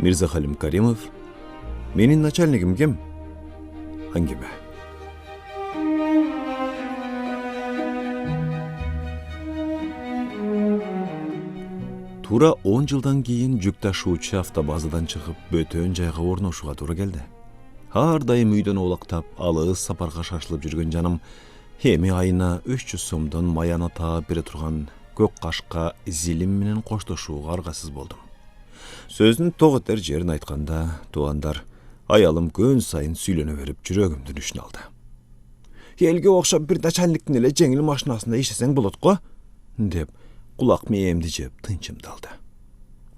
Мирзахалим Каримов. Менин начальнигим ким? Аңгеме. Тура 10 жылдан кейін жүк ташуучу автобазадан чыгып бөтөн жайга орношууга туура келди. Ар дайым үйдөн оолактап, алыс сапарга шашылып жүргөн жаным эми айына 300 сомдон маяна таап бере турган көк кашка зилим менен коштошууга аргасыз болдум. Сөздүн ток этер жерин айтканда, туугандар, аялым күн сайын сүйлөнө берип жүрөгүмдүн ишин алды. Элге окшоп бир начальниктин эле жеңил машинасында иштесең болот го, деп кулак мээмди жеп тынчымды алды.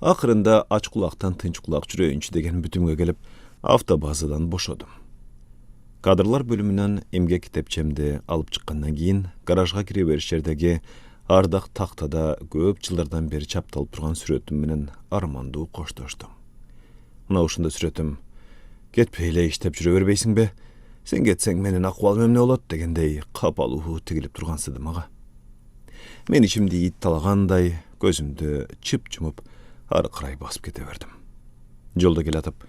Акырында ач кулактан тынч кулак жүрөйүнчү деген бүтүмгө келип, автобазадан бошодум. Кадрлар бөлүмүнөн эмгек китепчемди алып чыккандан кийин гаражга кире бериш жердеги ардак тактада көп жылдардан бери чапталып турган сүрөтүм менен армандуу коштоштум. Мына ушунда сүрөтүм: кетпей эле иштеп жүрө бербейсиңби? Сен кетсең менин акыбалым эмне болот дегендей капалуу тигилип тургансыды мага. Мен ичимди ит талагандай көзүмдү чып жумуп ары карай басып кете бердим. Жолдо келатып,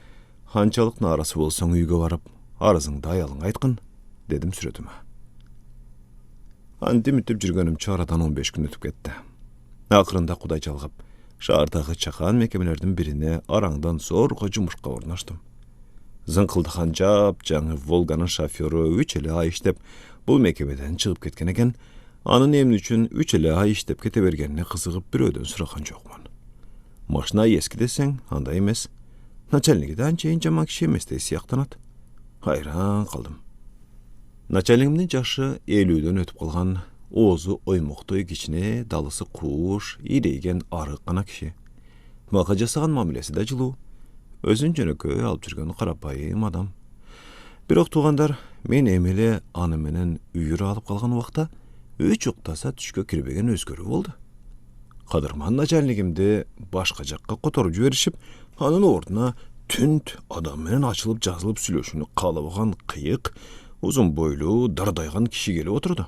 канчалык нааразы болсоң үйгө барып, арызыңды аялыңа айткын, дедим сүрөтүмө. Антимитип жүргөнүмчө арадан 15 күн өтүп кетти. Акырында Кудай жалгап, шаардагы чакан мекемелердин бирине араңдан зорго жумушка орноштум. Зыңкылдахан жаңы Волганын шофёру 3 эле ай иштеп, бул мекемеден чыгып кеткен экен. Анын эмне үчүн 3 эле ай иштеп кете бергенине кызыгып бирөөдөн сураган жокмун. Машина эски десең, андай эмес. Начальниги да анчейин жаман киши эместей сыяктанат. Хайран калдым. Начальнигимдин жашы 50дөн өтүп калган, оозу оймоктой кичине, далысы кууш, ирейген арык гана киши. Мага жасаган мамилеси да жылуу. Өзүн жөнөкөй алып жүргөн карапайым адам. Бирок туугандар, мен эми эле аны менен үйүрө алып калган убакта 3 уктаса түшкө кирбеген өзгөрүү болду. Кадырман начальнигимди башка жакка которуп жиберишип, анын ордуна түнт адам менен ачылып жазылып сүйлөшүүнү каалабаган кыйык, узун бойлуу, дардайган киши келип отурду.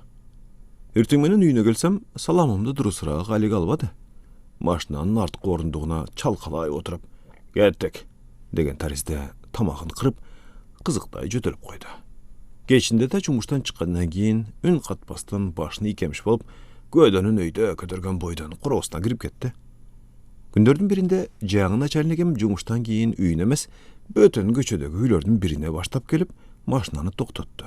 Эртең менен үйүнө келсем, саламымды дурусураак алиге албады. Машинанын арткы орундугуна чалкалай отуруп, «Кеттик» деген таризде тамагын кырып, кызыктай жөтөлүп койду. Кечинде да жумуштан чыккандан кийин үн катпастан башын ийкемиш болуп, көдөнүн өйдө көтөргөн бойдон короосуна кирип кетти. Күндөрдүн биринде жаңы начальнигим жумуштан кийин үйүнө эмес, бөтөн көчөдөгү үйлөрдүн бирине баштап келип, машинаны токтотту.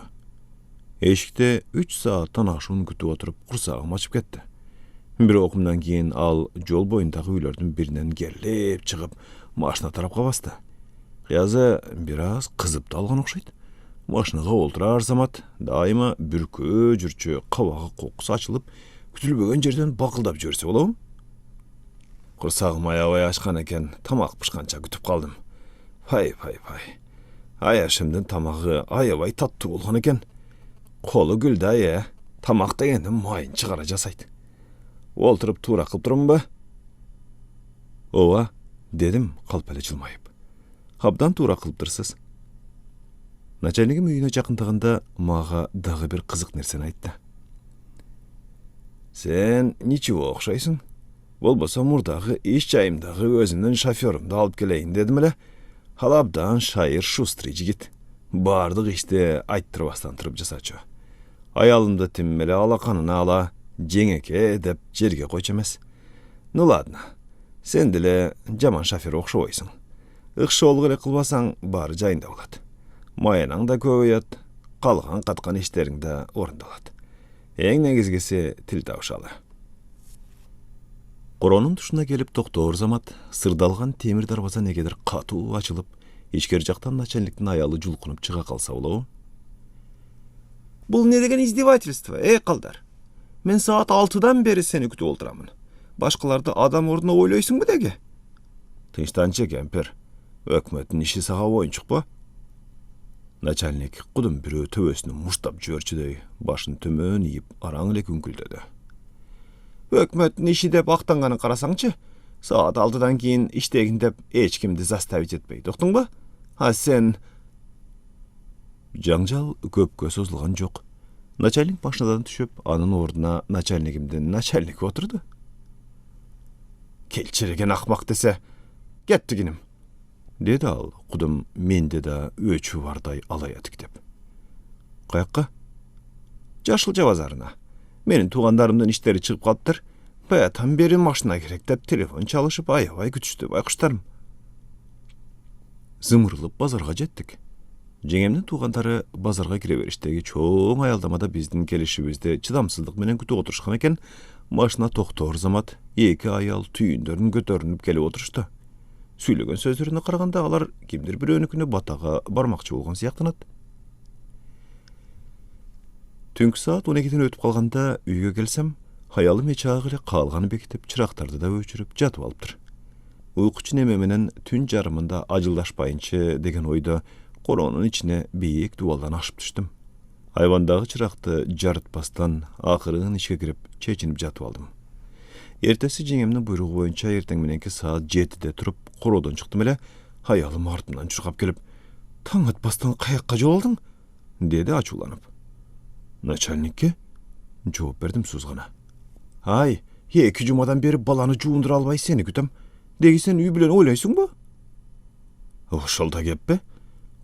Эшикте 3 сааттан ашуун күтүп отуруп, курсагым ачып кетти. Бир окумдан кийин ал жол боюндагы үйлөрдүн биринен керлеп чыгып, машина тарапка басты. Кыязы бир аз кызып да алган окшойт. Машинага олтурар замат дайыма бүркөө жүрчү, кабагы кокусу ачылып, күтүлбөгөн жерден бакылдап жиберсе болобу? Курсагым аябай ачкан экен, тамак пышканча күтүп калдым. Пай. Аяшымдын тамагы аябай таттуу болгон экен. Колу гүлдай, тамак дегенде майын чыгара жасайт. Олтуруп туура кылып турумбу? Ооба, дедим калп эле жылмайып. Абдан туура кылыптырсыз. Начальнигим үйүнө жакындаганда мага дагы бир кызык нерсени айтты. Сен ничего окшойсуң. Болбосо мурдагы иш жайымдагы өзүмдүн шофёрумду алып келейин дедим эле. Ал абдан шайыр шустрый жигит. Бардык ишти айттырбастан туруп жасачу. Аялымды тим эле алаканына ала, жеңеке деп жерге койчу эмес. Ну ладно, сен деле жаман шофёр окшобойсуң. Ыкшоолук эле кылбасаң баары жайында болот. Маянаң да көбөйөт, калган каткан иштериң да орундалат. Эң негизгиси тил табышалы. Коронун тушуна келип токтоор замат сырдалган темир дарбаза негедир катуу ачылып, ичкери жактан начальниктин аялы жулкунуп чыга калса болобу? Бул не деген издевательство, калдар? Мен саат 6-дан бери сени күтүп олтурамын. Башкаларды адам ордуна ойлойсуңбу деги? Тынчтанчы кемпир. Өкмөттүн иши сага оюнчукпу? Начальник кудум бирөө төбөсүнө муштап жиберчүдөй башын төмөн ийип араң эле күңкүлдөдү. Өкмөттүн иши деп актанганын карасаңчы, саат 6-дан кийин иштегин деп эч кимди заставить этпейт, уктуңбу? А сен... Жаңжал көпкө созулган жок. Начальник машинадан түшүп, анын ордуна начальнигимдин начальниги отурду. Келчиреген акмак десе, кеттигиним. dedi al. Kudum mende da öçü varday alayatık dep. Kayakka? Jaşılca bazarına. Menin tuğandarımdan işleri çıkıp kaptır. Bayatan beri maşına gerek dep telefon çalışıp ayavay kütüştü baykuşlarım. Zımırılıp bazarga jettik. Жеңемдин туугандары базарга кире бериштеги чоң аялдамада биздин келишибизди чыдамсыздык менен күтүп отурушкан экен. Машина токтоор замат эки аял түйүндөрүн көтөрүнүп келип отурушту. Сүйлөгөн сөздөрүнө караганда алар кимдир бирөөнүкүнө батага бармакчы болгон сыяктанат. Түнкү саат 12ден өтүп калганда үйгө келсем, аялым эч агы эле каалганы бекитип, чырактарды да өчүрүп жатып алыптыр. Уйкучу неме менен түн жарымында ажылдашпайынчы деген ойдо Коронун içine бийик дубалдан ашып түштүм. Айвандагы чыракты жарытпастан акырын ичке кирип чечинип жатып алдым. Эртеси жеңемдин буйругу боюнча эртең мененки саат 7де туруп короодон чыктым эле, аялым артымдан чуркап келип, "Таң атпастан каякка жол алдың?" деди ачууланып. "Начальникке?" жооп бердим сузгана. "Ай, 2 жумадан бери баланы жуундура албай сени күтөм. Деги сен үй билен ойлойсуңбу?" "Ошол да кеппи?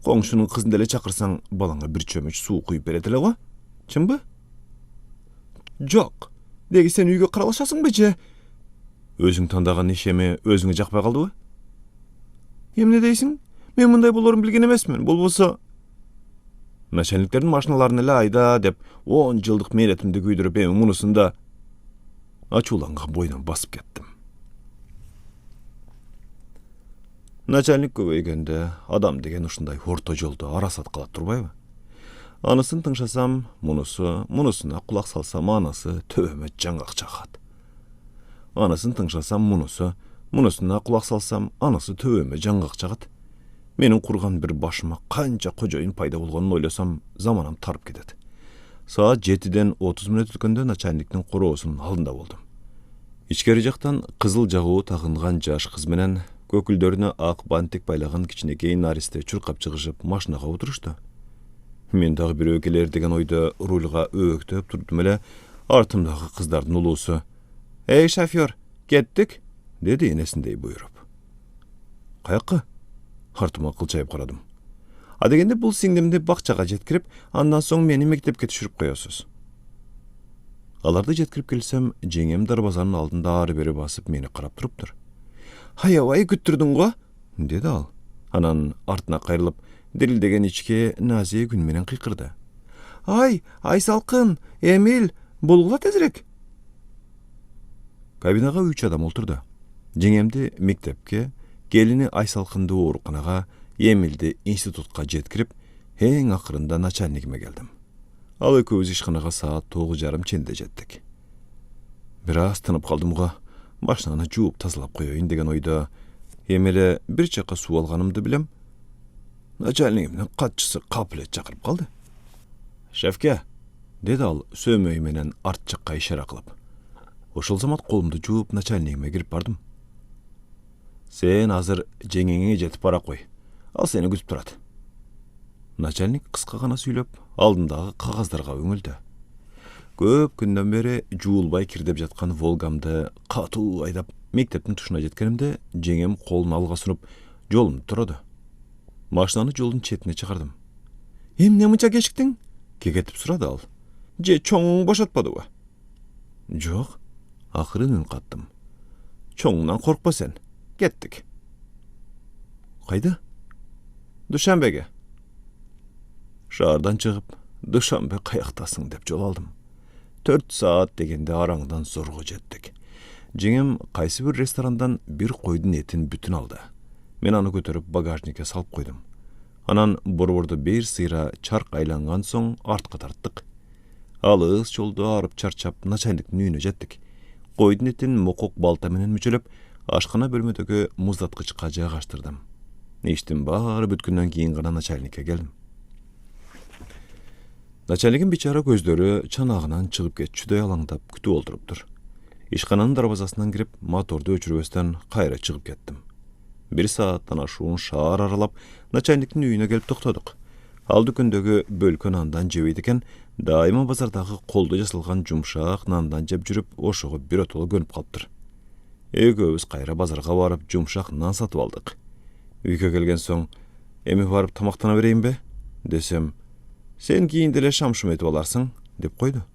Коңшунун кызын деле чакырсаң, балаңа бир чөмүч суу куюп берет эле го. Чынбы?" "Жок. Деги сен үйгө каралышасыңбы же? Өзүң тандаган иш эми өзүңө жакпай калдыбы?" "Эмне дейсиң? Мен мындай болорун билген эмесмин. Болбосо начальниктердин машиналарын эле айда деп 10 жылдык мээретимди күйдүрүп, эми мунусунда" ачууланган бойдон басып кеттим. Начальник көбөйгөндө адам деген ушундай орто жолдо арасат калат турбайбы? Анысын тыңшасам, мунусуна кулак салсам, анысы төбөмө жаңгак чагат. Анысын тыңшасам, мунусуна кулак салсам, анысы төбөмө жаңгак чагат. Менин курган бир башыма канча кожоюн пайда болгонун ойлосом, заманам тарып кетет. Саат 7ден 30 мүнөт өткөндө начальниктин короосунун алдында болдум. Ичкери жактан кызыл жагуу тагынган жаш кыз менен көкүлдөрүнө ак бантик байлаган кичинекей наристе чуркап чыгышып машинага отурушту. Мен дагы бирөө келер деген ойдо рульга өктөп турдум эле, артымдагы кыздардын улуусу "Эй, шофёр, кеттик" деди энесиндей буйруп. "Каякка?" Артыма кылчайып карадым. "А дегенде бул сиңдимди бакчага жеткирип, андан соң мени мектепке түшүрүп коесуз." Аларды жеткирип келсем, жеңем дарбазанын алдында ары бери басып мени карап туруптур. "Аябай күттүрдүң го" деди ал. Анан артына кайрылып, дирилдеген ичке назие күн менен кыйкырды. "Ай, Айсалкын, Эмил, булгула тезирээк." Кабинага 3 адам олтурду. Жеңемди мектепке, келини Айсалкынды ооруканага, Эмилди институтка жеткирип, эң акырында начальнигиме келдим. Ал экөөбүз ишканага саат 9:30 ченде жеттик. Бир аз тынып калдым го. Машинаны жууп тазалап коеюн деген ойдо эми эле бир чакка суу алганымды билем. Начальнигимдин катчысы капылет чакырып калды. "Шефке", деди ал сөөмөй менен арт жакка ишара кылып. Ошол замат колумду жууп начальнигиме кирип бардым. "Сен азыр жеңеңе жетип бара кой. Ал сени күтүп турат." Начальник кыска гана сүйлөп, алдындагы кагаздарга өңүлдү. Көп күндөн бери жуулбай кирдеп жаткан Волгамды катуу айдап мектептин тушуна жеткенимде, жеңем колун алга сунуп, жолумду тураду. Машинаны жолдун четине чыгардым. "Эмне мынча кечиктиң?" кекетип сурады ал. "Же чоңуң бошотподубу?" "Жок." Акырын үн каттым. "Чоңуңдан коркпа сен. Кеттик." "Кайда?" "Душанбеге." Шаардан чыгып, "Душанбе каяктасың" деп жол алдым. 4 саат дегенде араңдан зорго жеттик. Жеңем кайсы бир ресторандан бир койдун этин бүтүн алды. Мен аны көтөрүп багажникке салып койдум. Анан борборду бир сыйра чарк айланган соң артка тарттык. Алыс жолдо арып чарчап начальниктин үйүнө жеттик. Койдун этин мокок балта менен мүчөлөп, ашкана бөлмөдөгү муздаткычка жайгаштырдым. Иштин баары бүткөндөн кийин гана начальникке келдим. Начальнигим бичара көздөрү чанагынан чыгып кетчүдөй алаңдап күтүп олтуруптур. Ишкананын дарбазасынан кирип, моторду өчүрбөстөн кайра чыгып кеттим. 1 сааттан ашуун шаар аралап, начальниктин үйүнө келип токтодук. Ал дүкөндөгү бөлкө нандан жебейт экен, дайыма базардагы колдо жасалган жумшак нандан жеп жүрүп, ошого биротоло көнүп калыптыр. Экөөбүз кайра базарга барып, жумшак нан сатып алдык. Үйгө келген соң, эми барып тамактана берейин бе? Десем, сен кийин деле шамшым этип аларсың, деп койду.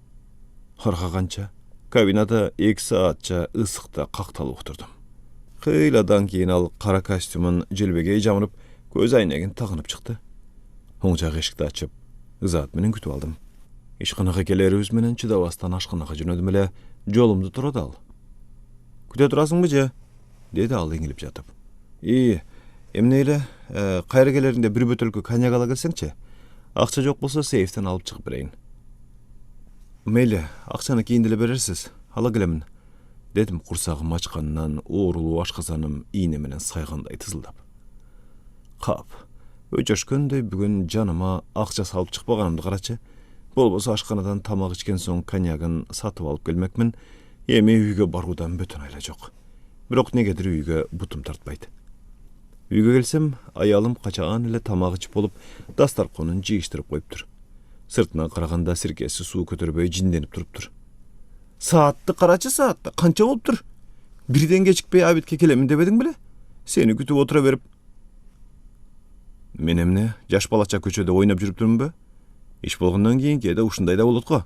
Арга канча, кабинада 2 саатча ысыкта какталып отурдум. Кыйладан кийин ал кара костюмун желбегей жамырып, көз айнегин тагынып чыкты. Оң жак эшикти ачып, ызаат менен күтүп алдым. Ишканага келерибиз менен чыдабастан ашканага жөнөдүм эле, жолумду турат ал. Күтө турасыңбы же? Деди ал эңилип жатып. Эмне эле, кайра келериңде бир бөтөлкө коньяк ала келсеңчи? Акча жок болсо сейфтен алып чыгып берейин. Мейли, акчаны кийин деле берерсиз, ала келемин, дедим курсагым ачканынан оорулуу ашказаным ийне менен сайгандай тызылдап. Кап, өчөшкөндөй бүгүн жаныма акча салып чыкпаганымды карачы. Болбосо ашканадан тамак ичкен соң коньягын сатып алып келмекмин, эми үйгө баруудан бөтөн айла жок. Бирок негедир үйгө бутум тартпайт. Үйгө келсем, аялым качаган эле тамак ичип болуп, дастарконун жыйыштырып коюптур. Сыртынан караганда сиркеси суу көтөрбөй жинденип туруптур. Саатты карачы, саатты канча болуптур? Бирден кечикпей абитке келемин дебедиң беле? Сени күтүп отура берип. Мен эмне, жаш балача көчөдө ойноп жүрүптүрмүнбү? Иш болгондон кийин кээде ушундай да болот го.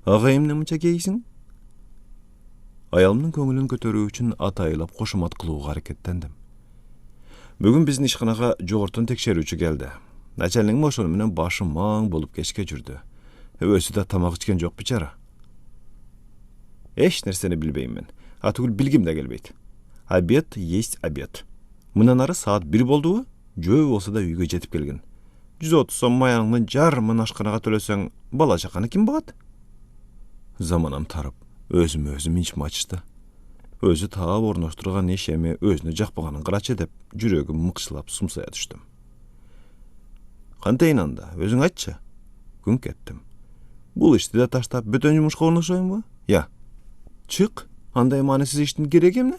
Ага эмне мынча кейсиң? Аялымдын көңүлүн көтөрүү үчүн атайылап кошумат кылууга аракеттендим. Бүгүн биздин ишканага жогортун текшерүүчү келди. Начальниктин ошону менен башы маң болуп кечке жүрдү. Өзү да тамак ичкен жок бичара. Эч нерсени билбейм мен. Атүгүл билгим да келбейт. Обед есть обед. Мындан ары саат 1 болдубу? Жөө болсо да үйгө жетип келген. 130 сом маягыңдын жарымын ашканага төлөсөң, бала чаканы ким багат? Заманам тарып, өзүм ичим ачышты. Өзү таап орноштурган иш эми өзүнө жакпаганын карачы деп, жүрөгүм мыкшылап сумсая түштүм. Кантейин анда, өзүң айтчы. Күн кеттим. Бул ишти да таштап бөтөн жумушка орношоюмбу? Я. Чык, андай маанисиз иштин кереги эмне?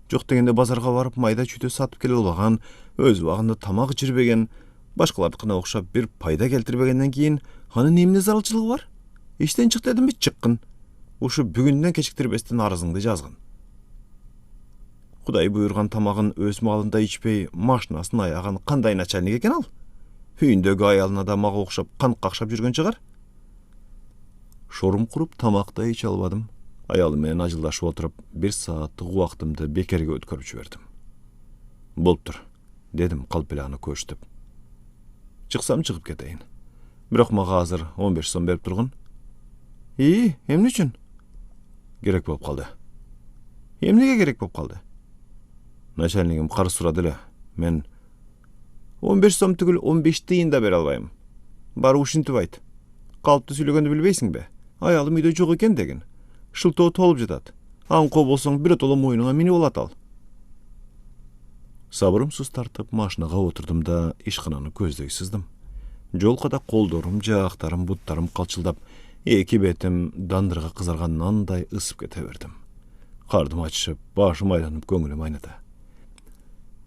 Жок дегенде базарга барып майда чүйдө сатып келе албаган, өз убагында тамак ичирбеген, башкалардыкына окшоп бир пайда келтирбегенден кийин анын эмне зарылчылыгы бар? Иштен чык дедимби, чыккын. Ушу бүгүндөн кечиктирбестен арызыңды жазгын. Кудай буйрган тамагын өз маалында ичпей, машинасын аяган кандай начальник экен ал? Үйүндөгү аялына да мага окшоп кан какшап жүргөн чыгар. Шорум куруп тамакта иче албадым. Аялым менен ажылдашып отуруп, 1 сааттык убактымды бекерге өткөрүп жибердим. Болуптур, дедим калп эле аны көчтүп. Чыксам чыгып кетейин. Бирок мага азыр 15 сом берип тургун. Эмне үчүн? Керек болуп калды. Эмнеге керек болуп калды? Начальнигим карыз сурады эле. Мен 15 сом түгүл 15 тыйын да бере албайм. Бары ушинтип айт. Калпты сүйлөгөндү билбейсиңби? Аялым үйдө жок экен деген. Шылтоо толуп жатат. Аңко болсоң биротоло мойнуңа минип алат ал. Сабырым суз тартып машинага отурдум да ишкананы көздөй сыздым. Жолкада колдорум, жаактарым, буттарым калчылдап, эки бетим дандырга кызарган нандай ысып кете бердим. Кардым ачышып, башым айланып, көңүлүм айнады.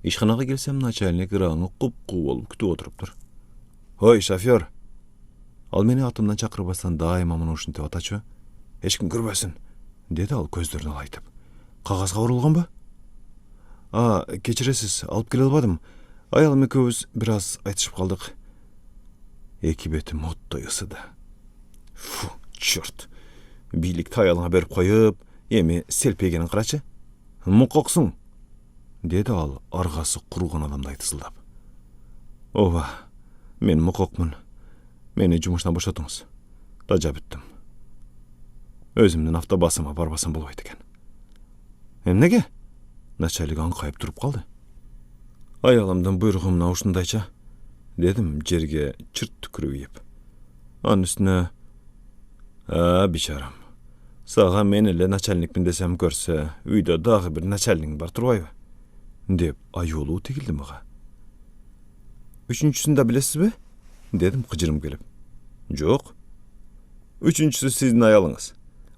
Ишканага келсем, начальник ыраңы куп-куу болуп күтүп отуруптур. Ой, шофёр! Ал мени атымдан чакырбастан дайыма муну ушинтип атачу. Эч ким көрбөсүн, деди ал көздөрүн алайтып. Кагазга урулганбы? Кечиресиз, алып келе албадым. Аялым экөөбүз бир аз айтышып калдык. Эки бетим оттой ысыды. Фу, чёрт. Бийликти аялыңа берип коюп, эми селпегенин карачы. Мукоксуң, деди ал аргасы курган адамдай тызылдап. Ооба, мен мукокмун. Мени жумуштан бошотуңуз. Тажа бүттүм. Өзүмдүн автобасыма барбасам болбойт экен. Эмнеге? Начальник аңкайып туруп калды. Аялымдын буйругу мына ушундайча, дедим жерге чырт түкүрүп ийип. Анын үстүнө, бичарам. Сага мен эле начальникмин десем көрсө, үйдө дагы бир начальник бар турбайбы? Деп аюулуу тигилди мага. Үчүнчүсүн да билесизби? Дедим кыжырым келип. Жок. Үчүнчүсү сиздин аялыңыз.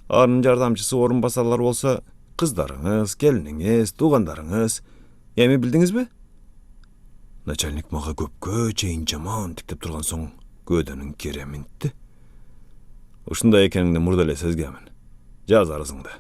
Анын жардамчысы орун басарлар болсо, кыздарыңыз, келиниңиз, туугандарыңыз. Эми билдиңизби? Начальник мага көпкө чейин жаман тиктеп турган соң, көөдөнүн кере минтти. Ушундай экениңди мурда эле сезгемин. Жаз арызыңды.